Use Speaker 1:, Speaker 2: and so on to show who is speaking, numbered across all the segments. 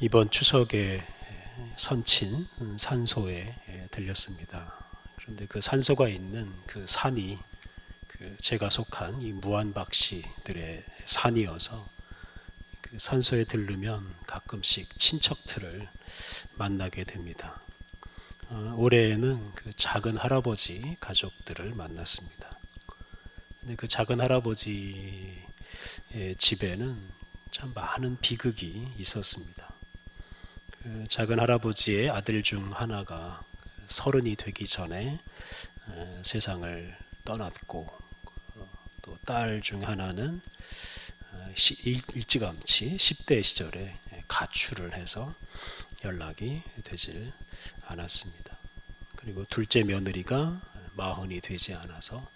Speaker 1: 이번 추석에 선친 산소에 들렸습니다. 그런데 그 산소가 있는 그 산이 제가 속한 이 무안박씨들의 산이어서 그 산소에 들르면 가끔씩 친척들을 만나게 됩니다. 올해에는 그 작은 할아버지 가족들을 만났습니다. 근데 그 작은 할아버지의 집에는 참 많은 비극이 있었습니다. 그 작은 할아버지의 아들 중 하나가 30이 되기 전에 세상을 떠났고, 또 딸 중 하나는 일찌감치 10대 시절에 가출을 해서 연락이 되질 않았습니다. 그리고 둘째 며느리가 40이 되지 않아서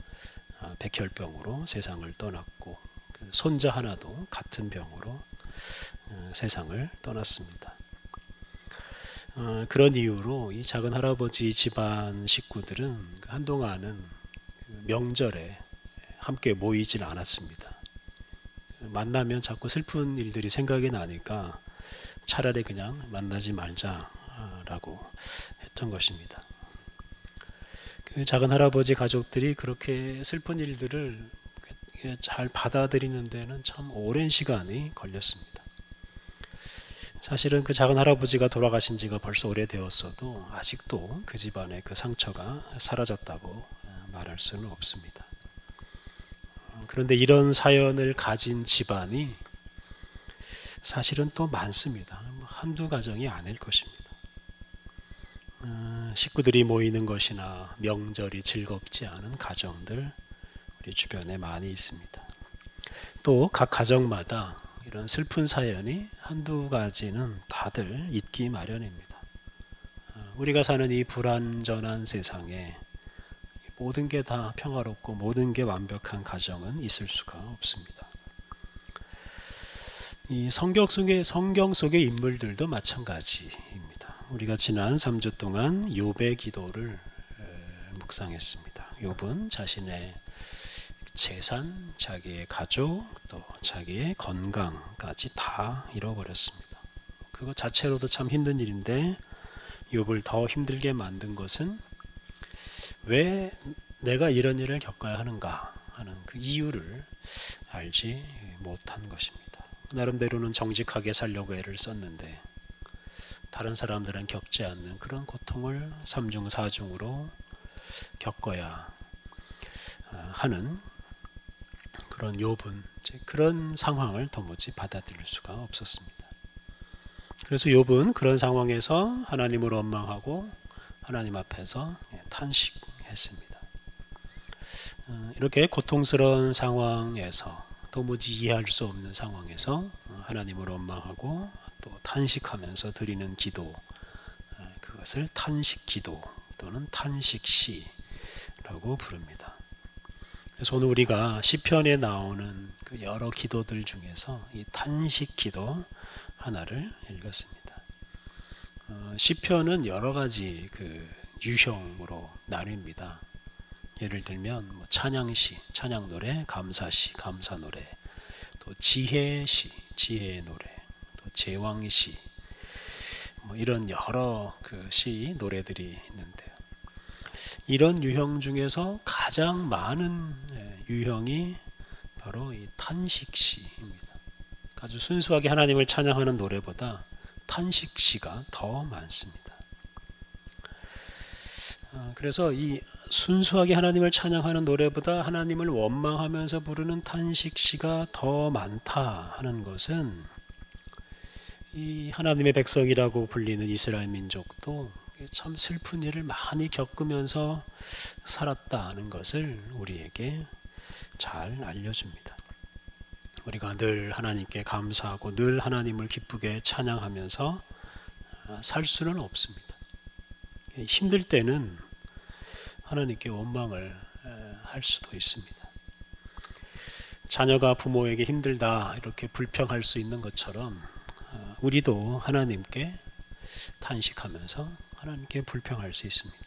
Speaker 1: 백혈병으로 세상을 떠났고, 손자 하나도 같은 병으로 세상을 떠났습니다. 그런 이유로 이 작은 할아버지 집안 식구들은 한동안은 명절에 함께 모이질 않았습니다. 만나면 자꾸 슬픈 일들이 생각이 나니까 차라리 그냥 만나지 말자라고 했던 것입니다. 그 작은 할아버지 가족들이 그렇게 슬픈 일들을 잘 받아들이는 데는 참 오랜 시간이 걸렸습니다. 사실은 그 작은 할아버지가 돌아가신 지가 벌써 오래되었어도 아직도 그 집안의 그 상처가 사라졌다고 말할 수는 없습니다. 그런데 이런 사연을 가진 집안이 사실은 또 많습니다. 한두 가정이 아닐 것입니다. 식구들이 모이는 것이나 명절이 즐겁지 않은 가정들 우리 주변에 많이 있습니다. 또 각 가정마다 이런 슬픈 사연이 한두 가지는 다들 있기 마련입니다. 우리가 사는 이 불완전한 세상에 모든 게 다 평화롭고 모든 게 완벽한 가정은 있을 수가 없습니다. 이 성경 속의 인물들도 마찬가지입니다. 우리가 지난 3주 동안 욥의 기도를 묵상했습니다. 욥은 자신의 재산, 자기의 가족, 또 자기의 건강까지 다 잃어버렸습니다. 그것 자체로도 참 힘든 일인데 욥을 더 힘들게 만든 것은 왜 내가 이런 일을 겪어야 하는가 하는 그 이유를 알지 못한 것입니다. 나름대로는 정직하게 살려고 애를 썼는데 다른 사람들은 겪지 않는 그런 고통을 3중 4중으로 겪어야 하는 그런 욥은 그런 상황을 도무지 받아들일 수가 없었습니다. 그래서 욥은 그런 상황에서 하나님을 원망하고 하나님 앞에서 탄식했습니다. 이렇게 고통스러운 상황에서 도무지 이해할 수 없는 상황에서 하나님을 원망하고 또 탄식하면서 드리는 기도, 그것을 탄식기도 또는 탄식시라고 부릅니다. 그래서 오늘 우리가 시편에 나오는 그 여러 기도들 중에서 이 탄식기도 하나를 읽었습니다. 시편은 여러 가지 그 유형으로 나뉩니다. 예를 들면 찬양시, 찬양노래, 감사시, 감사노래, 또 지혜시, 지혜의 노래, 또 제왕시, 이런 여러 그 시 노래들이 있는데요. 이런 유형 중에서 가장 많은 유형이 바로 이 탄식시입니다. 아주 순수하게 하나님을 찬양하는 노래보다 탄식시가 더 많습니다. 그래서 이 순수하게 하나님을 찬양하는 노래보다 하나님을 원망하면서 부르는 탄식시가 더 많다 하는 것은 이 하나님의 백성이라고 불리는 이스라엘 민족도 참 슬픈 일을 많이 겪으면서 살았다는 것을 우리에게 잘 알려줍니다. 우리가 늘 하나님께 감사하고 늘 하나님을 기쁘게 찬양하면서 살 수는 없습니다. 힘들 때는 하나님께 원망을 할 수도 있습니다. 자녀가 부모에게 힘들다 이렇게 불평할 수 있는 것처럼 우리도 하나님께 탄식하면서 하나님께 불평할 수 있습니다.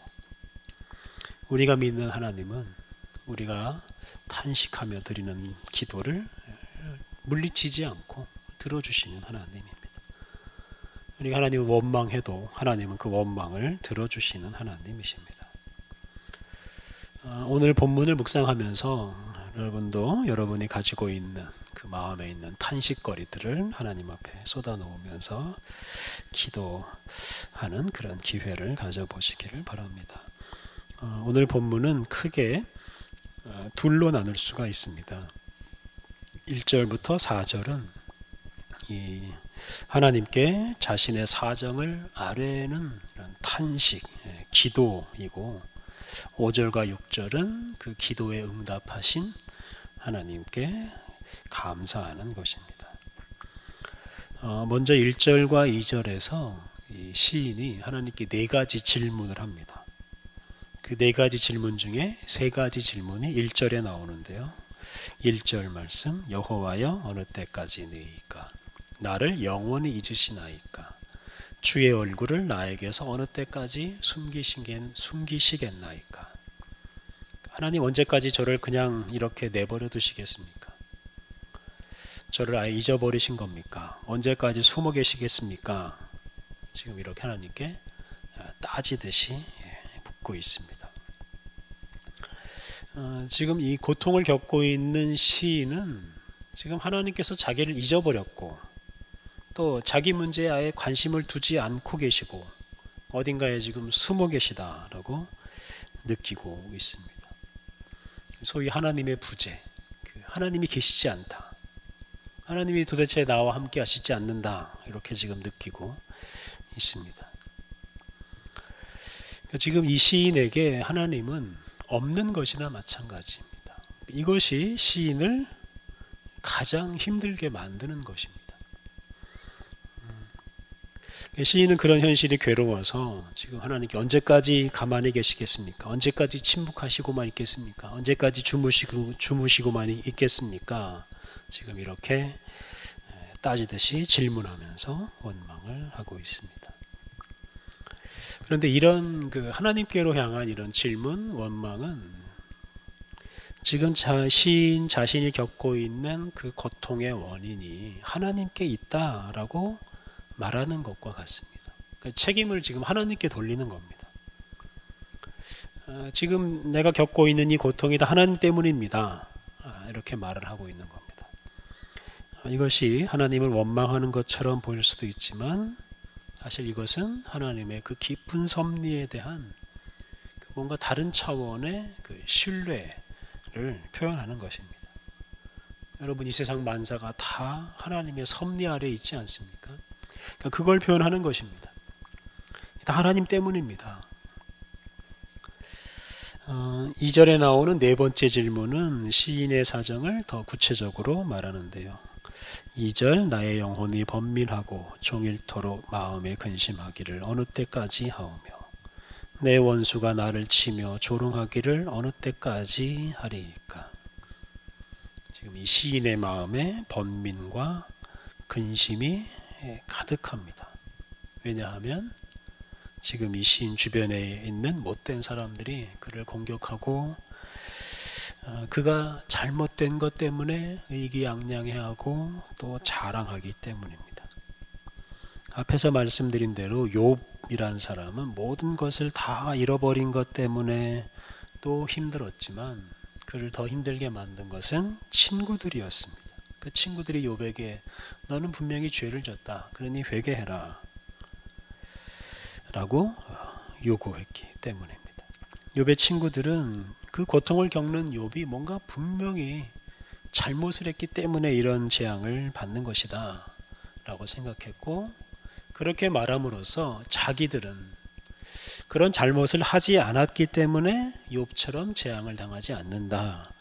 Speaker 1: 우리가 믿는 하나님은 우리가 탄식하며 드리는 기도를 물리치지 않고 들어주시는 하나님입니다. 우리가 하나님을 원망해도 하나님은 그 원망을 들어주시는 하나님이십니다. 오늘 본문을 묵상하면서 여러분도 여러분이 가지고 있는 그 마음에 있는 탄식거리들을 하나님 앞에 쏟아놓으면서 기도하는 그런 기회를 가져보시기를 바랍니다. 오늘 본문은 크게 둘로 나눌 수가 있습니다. 1절부터 4절은 이 하나님께 자신의 사정을 아뢰는 이런 탄식, 기도이고 5절과 6절은 그 기도에 응답하신 하나님께 감사하는 것입니다. 먼저 1절과 2절에서 이 시인이 하나님께 네 가지 질문을 합니다. 그 네 가지 질문 중에 세 가지 질문이 1절에 나오는데요. 1절 말씀, 여호와여 어느 때까지니이까? 나를 영원히 잊으시나이까? 주의 얼굴을 나에게서 어느 때까지 숨기시겠나이까? 하나님 언제까지 저를 그냥 이렇게 내버려 두시겠습니까? 저를 아예 잊어버리신 겁니까? 언제까지 숨어 계시겠습니까? 지금 이렇게 하나님께 따지듯이 묻고 있습니다. 지금 이 고통을 겪고 있는 시인은 지금 하나님께서 자기를 잊어버렸고 또 자기 문제에 아예 관심을 두지 않고 계시고 어딘가에 지금 숨어 계시다라고 느끼고 있습니다. 소위 하나님의 부재, 하나님이 계시지 않다. 하나님이 도대체 나와 함께 하시지 않는다. 이렇게 지금 느끼고 있습니다. 지금 이 시인에게 하나님은 없는 것이나 마찬가지입니다. 이것이 시인을 가장 힘들게 만드는 것입니다. 시인은 그런 현실이 괴로워서 지금 하나님께 언제까지 가만히 계시겠습니까? 언제까지 침묵하시고만 있겠습니까? 언제까지 주무시고만 있겠습니까? 지금 이렇게 따지듯이 질문하면서 원망을 하고 있습니다. 그런데 이런 그 하나님께로 향한 이런 질문, 원망은 지금 시인 자신이 겪고 있는 그 고통의 원인이 하나님께 있다라고 말하는 것과 같습니다. 그러니까 책임을 지금 하나님께 돌리는 겁니다. 지금 내가 겪고 있는 이 고통이 다 하나님 때문입니다. 이렇게 말을 하고 있는 겁니다. 이것이 하나님을 원망하는 것처럼 보일 수도 있지만 사실 이것은 하나님의 그 깊은 섭리에 대한 뭔가 다른 차원의 그 신뢰를 표현하는 것입니다. 여러분, 이 세상 만사가 다 하나님의 섭리 아래에 있지 않습니까? 그러니까 그걸 표현하는 것입니다. 다 하나님 때문입니다. 2절에 나오는 네 번째 질문은 시인의 사정을 더 구체적으로 말하는데요. 2절 나의 영혼이 번민하고 종일토록 마음에 근심하기를 어느 때까지 하오며 내 원수가 나를 치며 조롱하기를 어느 때까지 하리이까? 지금 이 시인의 마음에 번민과 근심이 가득합니다. 왜냐하면 지금 이 시인 주변에 있는 못된 사람들이 그를 공격하고 그가 잘못된 것 때문에 의기양양해하고 또 자랑하기 때문입니다. 앞에서 말씀드린 대로 욥이란 사람은 모든 것을 다 잃어버린 것 때문에 또 힘들었지만 그를 더 힘들게 만든 것은 친구들이었습니다. 그 친구들이 욥에게 너는 분명히 죄를 졌다. 그러니 회개해라. 라고 요구했기 때문입니다. 욥의 친구들은 그 고통을 겪는 욥이 뭔가 분명히 잘못을 했기 때문에 이런 재앙을 받는 것이다 라고 생각했고 그렇게 말함으로써 자기들은 그런 잘못을 하지 않았기 때문에 욥처럼 재앙을 당하지 않는다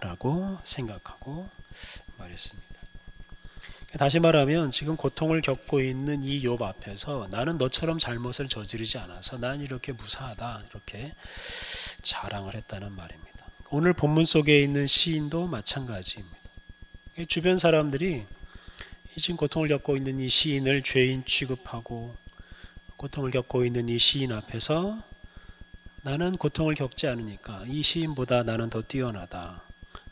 Speaker 1: 라고 생각하고 말했습니다. 다시 말하면 지금 고통을 겪고 있는 이 욥 앞에서 나는 너처럼 잘못을 저지르지 않아서 난 이렇게 무사하다 이렇게 자랑을 했다는 말입니다. 오늘 본문 속에 있는 시인도 마찬가지입니다. 주변 사람들이 지금 고통을 겪고 있는 이 시인을 죄인 취급하고 고통을 겪고 있는 이 시인 앞에서 나는 고통을 겪지 않으니까 이 시인보다 나는 더 뛰어나다.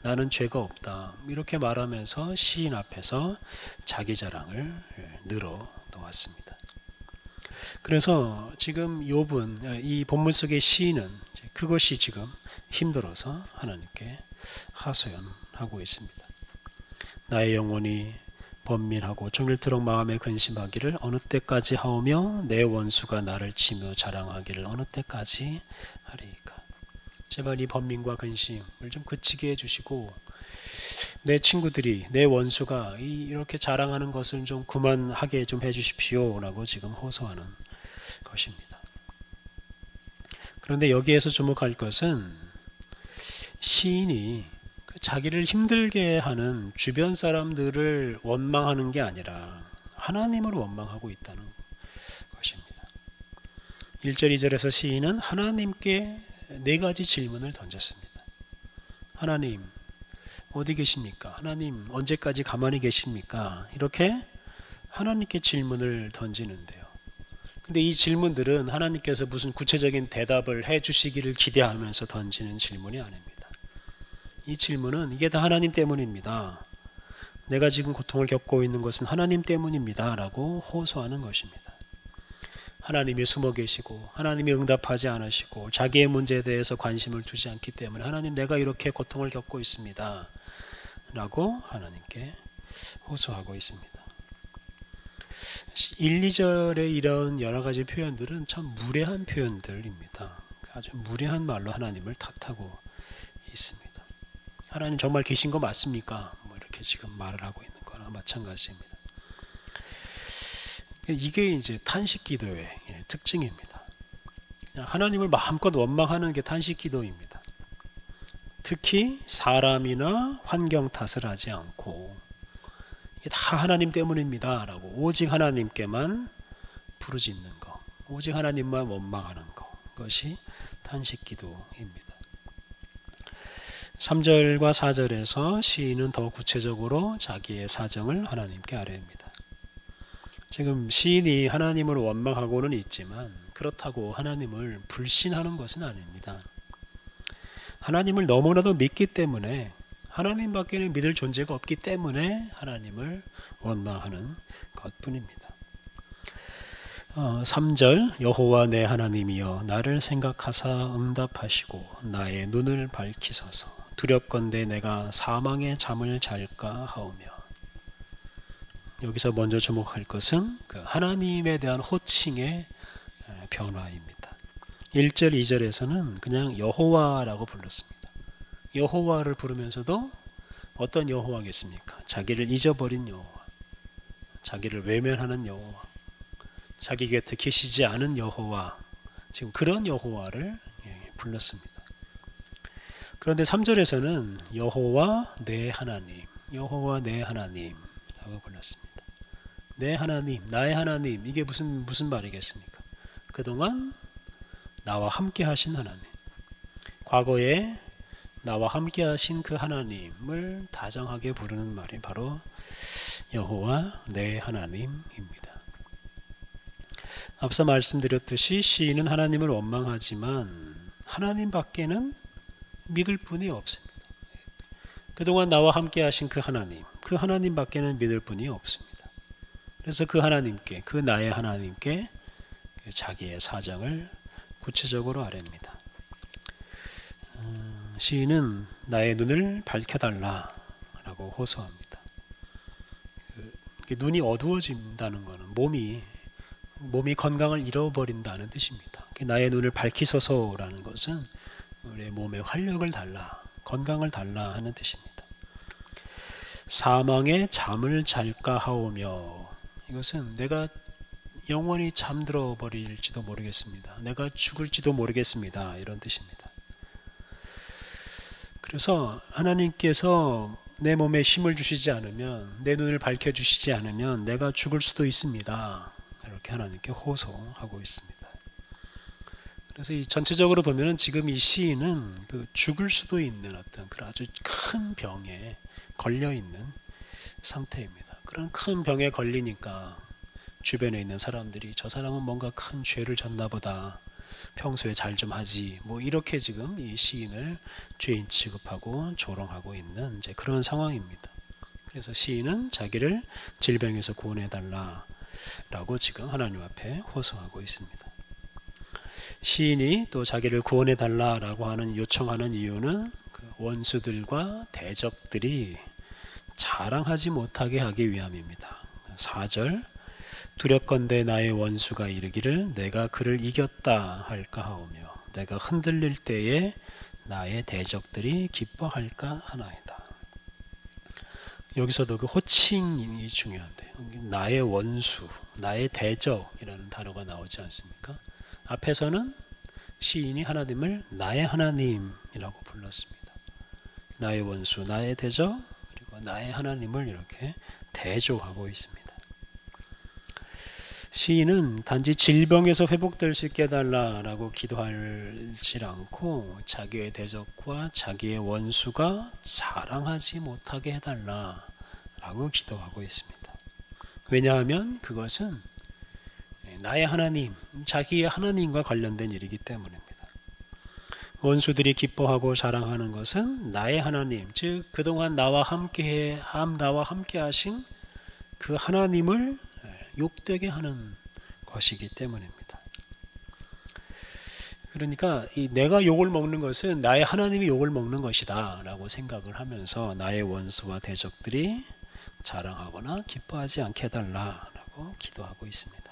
Speaker 1: 나는 죄가 없다. 이렇게 말하면서 시인 앞에서 자기 자랑을 늘어 놓았습니다. 그래서 지금 욥은 이 본문 속의 시인은 그것이 지금 힘들어서 하나님께 하소연하고 있습니다. 나의 영혼이 번민하고 종일토록 마음에 근심하기를 어느 때까지 하오며 내 원수가 나를 치며 자랑하기를 어느 때까지 하리이까. 제발 이 번민과 근심을 좀 그치게 해주시고 내 친구들이 내 원수가 이렇게 자랑하는 것을 좀 그만하게 좀 해주십시오 라고 지금 호소하는 것입니다. 그런데 여기에서 주목할 것은 시인이 자기를 힘들게 하는 주변 사람들을 원망하는 게 아니라 하나님을 원망하고 있다는 것입니다. 1절 2절에서 시인은 하나님께 4가지 질문을 던졌습니다. 하나님 어디 계십니까? 하나님 언제까지 가만히 계십니까? 이렇게 하나님께 질문을 던지는데요. 근데 이 질문들은 하나님께서 무슨 구체적인 대답을 해 주시기를 기대하면서 던지는 질문이 아닙니다. 이 질문은 이게 다 하나님 때문입니다. 내가 지금 고통을 겪고 있는 것은 하나님 때문입니다. 라고 호소하는 것입니다. 하나님이 숨어 계시고 하나님이 응답하지 않으시고 자기의 문제에 대해서 관심을 두지 않기 때문에 하나님 내가 이렇게 고통을 겪고 있습니다. 라고 하나님께 호소하고 있습니다. 1, 2절의 이런 여러 가지 표현들은 참 무례한 표현들입니다. 아주 무례한 말로 하나님을 탓하고 있습니다. 하나님 정말 계신 거 맞습니까? 뭐 이렇게 지금 말을 하고 있는 거랑 마찬가지입니다. 이게 이제 탄식 기도의 특징입니다. 그냥 하나님을 마음껏 원망하는 게 탄식 기도입니다. 특히 사람이나 환경 탓을 하지 않고 이게 다 하나님 때문입니다 라고 오직 하나님께만 부르짖는 것, 오직 하나님만 원망하는 것, 그것이 탄식 기도입니다. 3절과 4절에서 시인은 더 구체적으로 자기의 사정을 하나님께 아뢰입니다. 지금 시인이 하나님을 원망하고는 있지만 그렇다고 하나님을 불신하는 것은 아닙니다. 하나님을 너무나도 믿기 때문에 하나님밖에는 믿을 존재가 없기 때문에 하나님을 원망하는 것뿐입니다. 3절 여호와 내 하나님이여 나를 생각하사 응답하시고 나의 눈을 밝히소서 두렵건대 내가 사망의 잠을 잘까 하오며. 여기서 먼저 주목할 것은 그 하나님에 대한 호칭의 변화입니다. 1절 2절에서는 그냥 여호와라고 불렀습니다. 여호와를 부르면서도 어떤 여호와겠습니까? 자기를 잊어버린 여호와, 자기를 외면하는 여호와, 자기 곁에 계시지 않은 여호와, 지금 그런 여호와를 불렀습니다. 그런데 3절에서는 여호와 내 하나님, 여호와 내 하나님라고 불렀습니다. 내 하나님, 나의 하나님, 이게 무슨 말이겠습니까? 그동안 나와 함께 하신 하나님, 과거에 나와 함께 하신 그 하나님을 다정하게 부르는 말이 바로 여호와 내 하나님입니다. 앞서 말씀드렸듯이 시인은 하나님을 원망하지만 하나님 밖에는 믿을 분이 없습니다. 그동안 나와 함께 하신 그 하나님 밖에는 믿을 분이 없습니다. 그래서 그 하나님께, 그 나의 하나님께 자기의 사정을 구체적으로 아뢰입니다. 시인은 나의 눈을 밝혀달라라고 호소합니다. 눈이 어두워진다는 것은 몸이 건강을 잃어버린다는 뜻입니다. 나의 눈을 밝히소서라는 것은 우리의 몸에 활력을 달라, 건강을 달라 하는 뜻입니다. 사망의 잠을 잘까 하오며, 이것은 내가 영원히 잠들어 버릴지도 모르겠습니다. 내가 죽을지도 모르겠습니다. 이런 뜻입니다. 그래서 하나님께서 내 몸에 힘을 주시지 않으면, 내 눈을 밝혀주시지 않으면 내가 죽을 수도 있습니다. 이렇게 하나님께 호소하고 있습니다. 그래서 이 전체적으로 보면은 지금 이 시인은 그 죽을 수도 있는 어떤 그런 아주 큰 병에 걸려 있는 상태입니다. 그런 큰 병에 걸리니까 주변에 있는 사람들이 저 사람은 뭔가 큰 죄를 졌나 보다, 평소에 잘 좀 하지, 뭐 이렇게 지금 이 시인을 죄인 취급하고 조롱하고 있는 이제 그런 상황입니다. 그래서 시인은 자기를 질병에서 구원해 달라, 라고 지금 하나님 앞에 호소하고 있습니다. 시인이 또 자기를 구원해 달라라고 하는 요청하는 이유는 그 원수들과 대적들이 자랑하지 못하게 하기 위함입니다. 4절 두렵건대 나의 원수가 이르기를 내가 그를 이겼다 할까 하오며 내가 흔들릴 때에 나의 대적들이 기뻐할까 하나이다. 여기서도 그 호칭이 중요한데요. 나의 원수, 나의 대적이라는 단어가 나오지 않습니까? 앞에서는 시인이 하나님을 나의 하나님이라고 불렀습니다. 나의 원수, 나의 대적, 그리고 나의 하나님을 이렇게 대조하고 있습니다. 시인은 단지 질병에서 회복될 수 있게 해달라라고 기도하지 않고 자기의 대적과 자기의 원수가 자랑하지 못하게 해달라라고 기도하고 있습니다. 왜냐하면 그것은 나의 하나님, 자기의 하나님과 관련된 일이기 때문입니다. 원수들이 기뻐하고 자랑하는 것은 나의 하나님, 즉 그동안 나와 함께 하신 그 하나님을 욕되게 하는 것이기 때문입니다. 그러니까 내가 욕을 먹는 것은 나의 하나님이 욕을 먹는 것이다 라고 생각을 하면서 나의 원수와 대적들이 자랑하거나 기뻐하지 않게 해달라고 기도하고 있습니다.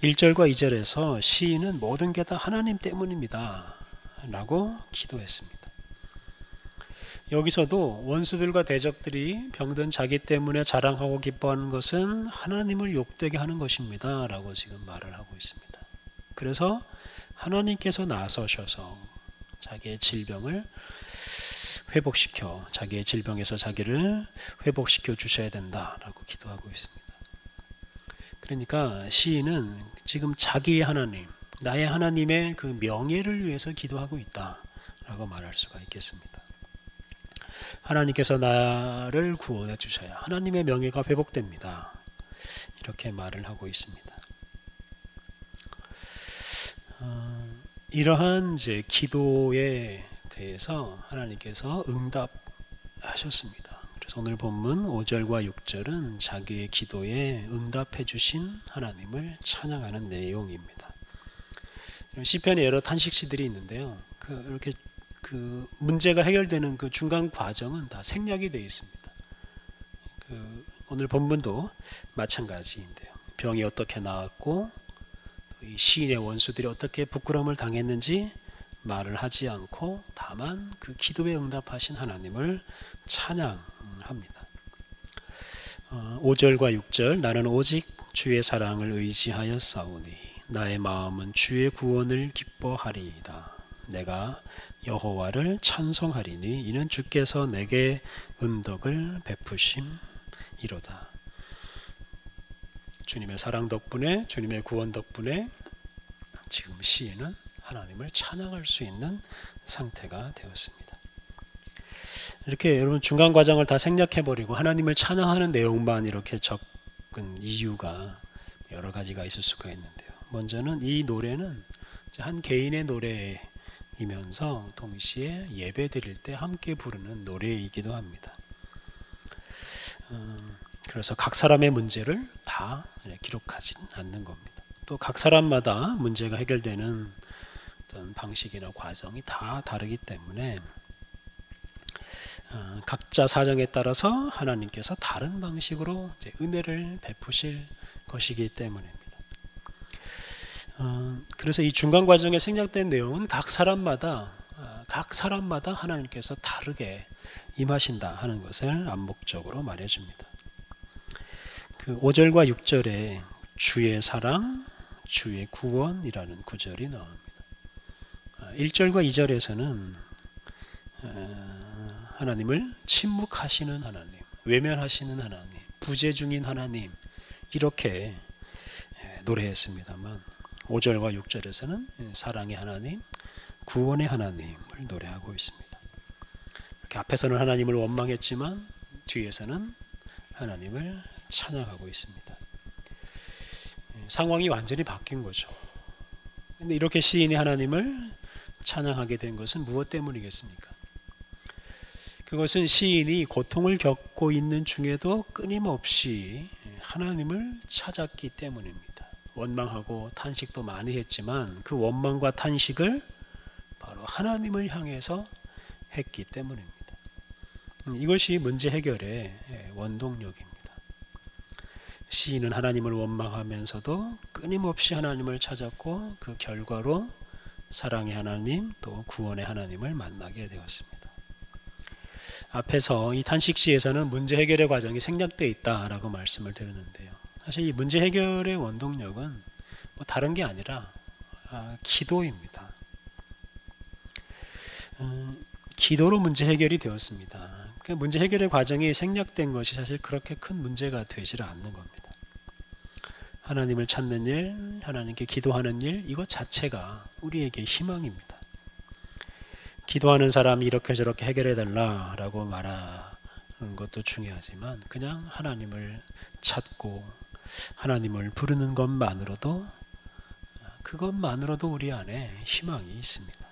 Speaker 1: 1절과 2절에서 시인은 모든 게 다 하나님 때문입니다 라고 기도했습니다. 여기서도 원수들과 대적들이 병든 자기 때문에 자랑하고 기뻐하는 것은 하나님을 욕되게 하는 것입니다 라고 지금 말을 하고 있습니다. 그래서 하나님께서 나서셔서 자기의 질병을 회복시켜 자기의 질병에서 자기를 회복시켜 주셔야 된다라고 기도하고 있습니다. 그러니까 시인은 지금 자기의 하나님, 나의 하나님의 그 명예를 위해서 기도하고 있다라고 말할 수가 있겠습니다. 하나님께서 나를 구원해 주셔야 하나님의 명예가 회복됩니다. 이렇게 말을 하고 있습니다. 이러한 이제 기도에 대해서 하나님께서 응답하셨습니다. 그래서 오늘 본문 5절과 6절은 자기의 기도에 응답해 주신 하나님을 찬양하는 내용입니다. 시편에 여러 탄식시들이 있는데요. 이렇게 그 문제가 해결되는 그 중간 과정은 다 생략이 되어 있습니다. 오늘 본문도 마찬가지인데요. 병이 어떻게 나았고 이 시인의 원수들이 어떻게 부끄러움을 당했는지 말을 하지 않고 다만 그 기도에 응답하신 하나님을 찬양합니다. 5절과 6절 나는 오직 주의 사랑을 의지하여 싸우니 나의 마음은 주의 구원을 기뻐하리이다. 내가 여호와를 찬송하리니 이는 주께서 내게 은덕을 베푸심이로다. 주님의 사랑 덕분에 주님의 구원 덕분에 지금 시인은 하나님을 찬양할 수 있는 상태가 되었습니다. 이렇게 여러분 중간 과정을 다 생략해버리고 하나님을 찬양하는 내용만 이렇게 적은 이유가 여러 가지가 있을 수가 있는데요. 먼저는 이 노래는 한 개인의 노래이면서 동시에 예배 드릴 때 함께 부르는 노래이기도 합니다. 그래서 각 사람의 문제를 다 기록하진 않는 겁니다. 또 각 사람마다 문제가 해결되는 어떤 방식이나 과정이 다 다르기 때문에 각자 사정에 따라서 하나님께서 다른 방식으로 은혜를 베푸실 것이기 때문입니다. 그래서 이 중간 과정에 생략된 내용은 각 사람마다 하나님께서 다르게 임하신다 하는 것을 암묵적으로 말해줍니다. 그 5절과 6절에 주의 사랑, 주의 구원이라는 구절이 나옵니다. 1절과 2절에서는 하나님을 침묵하시는 하나님, 외면하시는 하나님, 부재 중인 하나님 이렇게 노래했습니다만 5절과 6절에서는 사랑의 하나님, 구원의 하나님을 노래하고 있습니다. 이렇게 앞에서는 하나님을 원망했지만 뒤에서는 하나님을 찬양하고 있습니다. 상황이 완전히 바뀐 거죠. 근데 이렇게 시인이 하나님을 찬양하게 된 것은 무엇 때문이겠습니까? 그것은 시인이 고통을 겪고 있는 중에도 끊임없이 하나님을 찾았기 때문입니다. 원망하고 탄식도 많이 했지만 그 원망과 탄식을 바로 하나님을 향해서 했기 때문입니다. 이것이 문제 해결의 원동력입니다. 시인은 하나님을 원망하면서도 끊임없이 하나님을 찾았고 그 결과로 사랑의 하나님 또 구원의 하나님을 만나게 되었습니다. 앞에서 이 탄식시에서는 문제 해결의 과정이 생략되어 있다라고 말씀을 드렸는데요. 사실 이 문제 해결의 원동력은 다른 게 아니라 기도입니다. 기도로 문제 해결이 되었습니다. 문제 해결의 과정이 생략된 것이 사실 그렇게 큰 문제가 되질 않는 겁니다. 하나님을 찾는 일, 하나님께 기도하는 일, 이것 자체가 우리에게 희망입니다. 기도하는 사람이 이렇게 저렇게 해결해달라라고 말하는 것도 중요하지만 그냥 하나님을 찾고 하나님을 부르는 것만으로도 우리 안에 희망이 있습니다.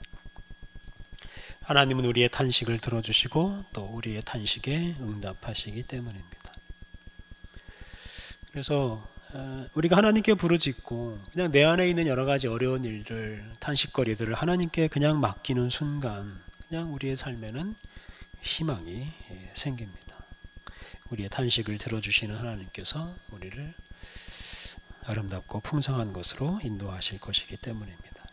Speaker 1: 하나님은 우리의 탄식을 들어주시고 또 우리의 탄식에 응답하시기 때문입니다. 그래서 우리가 하나님께 부르짖고 그냥 내 안에 있는 여러 가지 어려운 일들, 탄식거리들을 하나님께 그냥 맡기는 순간 그냥 우리의 삶에는 희망이 생깁니다. 우리의 탄식을 들어주시는 하나님께서 우리를 아름답고 풍성한 것으로 인도하실 것이기 때문입니다.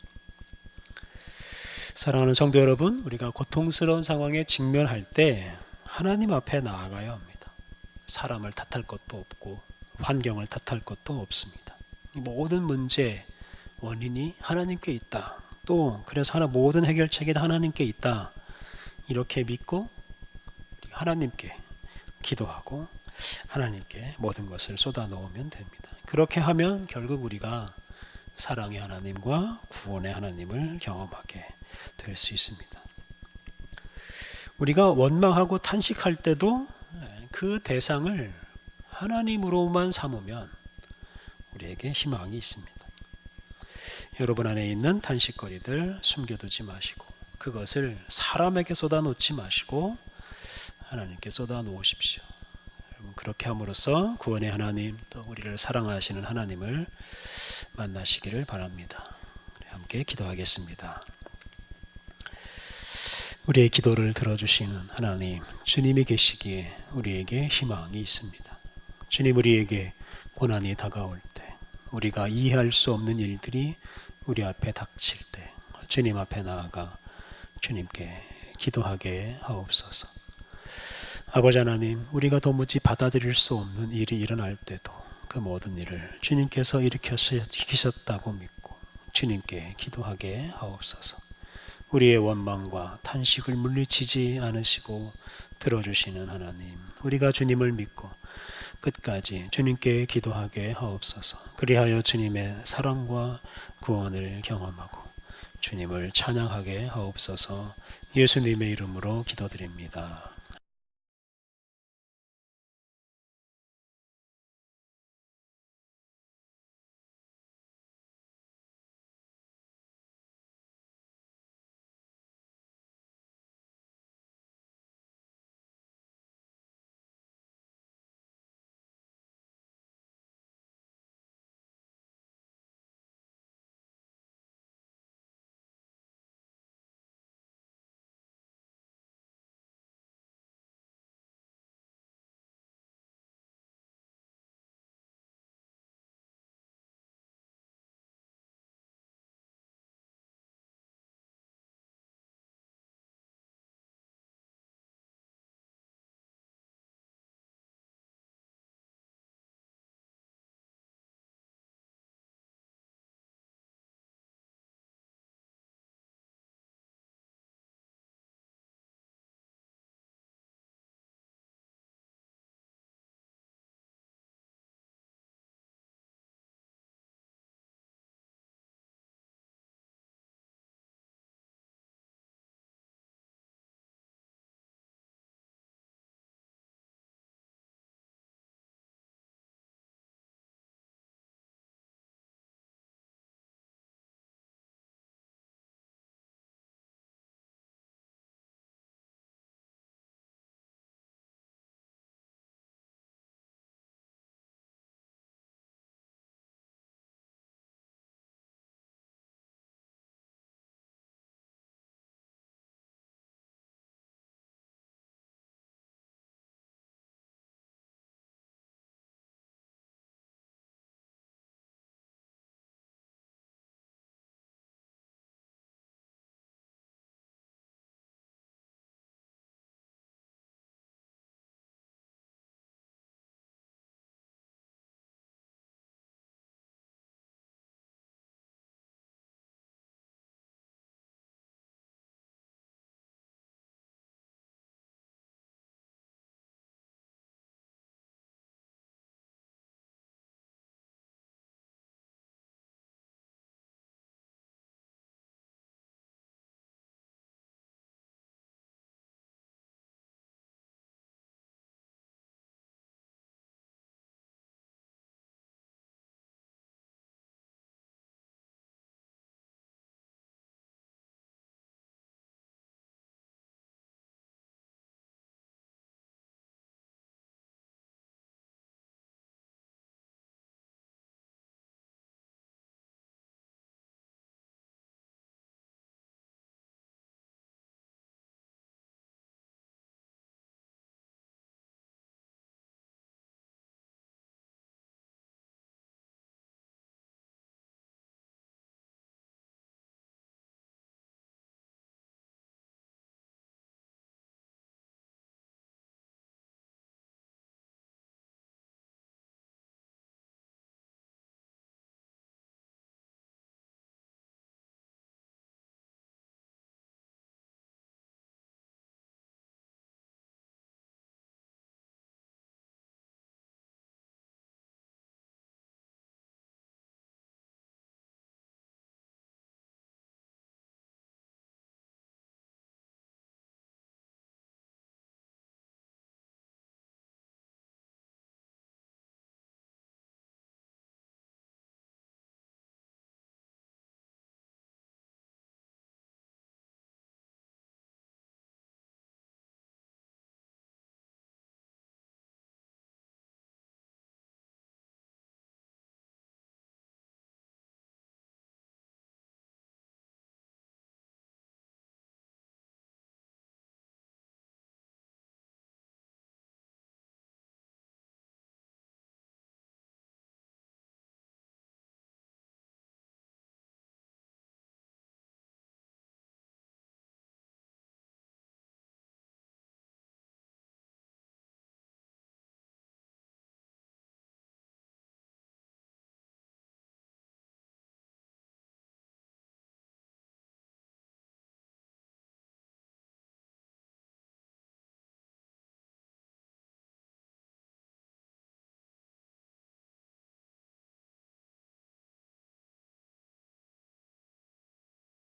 Speaker 1: 사랑하는 성도 여러분, 우리가 고통스러운 상황에 직면할 때 하나님 앞에 나아가야 합니다. 사람을 탓할 것도 없고 환경을 탓할 것도 없습니다. 모든 문제 원인이 하나님께 있다. 또 그래서 모든 해결책이 하나님께 있다. 이렇게 믿고 하나님께 기도하고 하나님께 모든 것을 쏟아놓으면 됩니다. 그렇게 하면 결국 우리가 사랑의 하나님과 구원의 하나님을 경험하게 될 수 있습니다. 우리가 원망하고 탄식할 때도 그 대상을 하나님으로만 삼으면 우리에게 희망이 있습니다. 여러분 안에 있는 탄식거리들 숨겨두지 마시고 그것을 사람에게 쏟아놓지 마시고 하나님께 쏟아놓으십시오. 여러분 그렇게 함으로써 구원의 하나님 또 우리를 사랑하시는 하나님을 만나시기를 바랍니다. 함께 기도하겠습니다. 우리의 기도를 들어주시는 하나님, 주님이 계시기에 우리에게 희망이 있습니다. 주님, 우리에게 고난이 다가올 때, 우리가 이해할 수 없는 일들이 우리 앞에 닥칠 때 주님 앞에 나아가 주님께 기도하게 하옵소서. 아버지 하나님, 우리가 도무지 받아들일 수 없는 일이 일어날 때도 그 모든 일을 주님께서 일으키셨다고 믿고 주님께 기도하게 하옵소서. 우리의 원망과 탄식을 물리치지 않으시고 들어주시는 하나님, 우리가 주님을 믿고 끝까지 주님께 기도하게 하옵소서. 그리하여 주님의 사랑과 구원을 경험하고 주님을 찬양하게 하옵소서. 예수님의 이름으로 기도드립니다.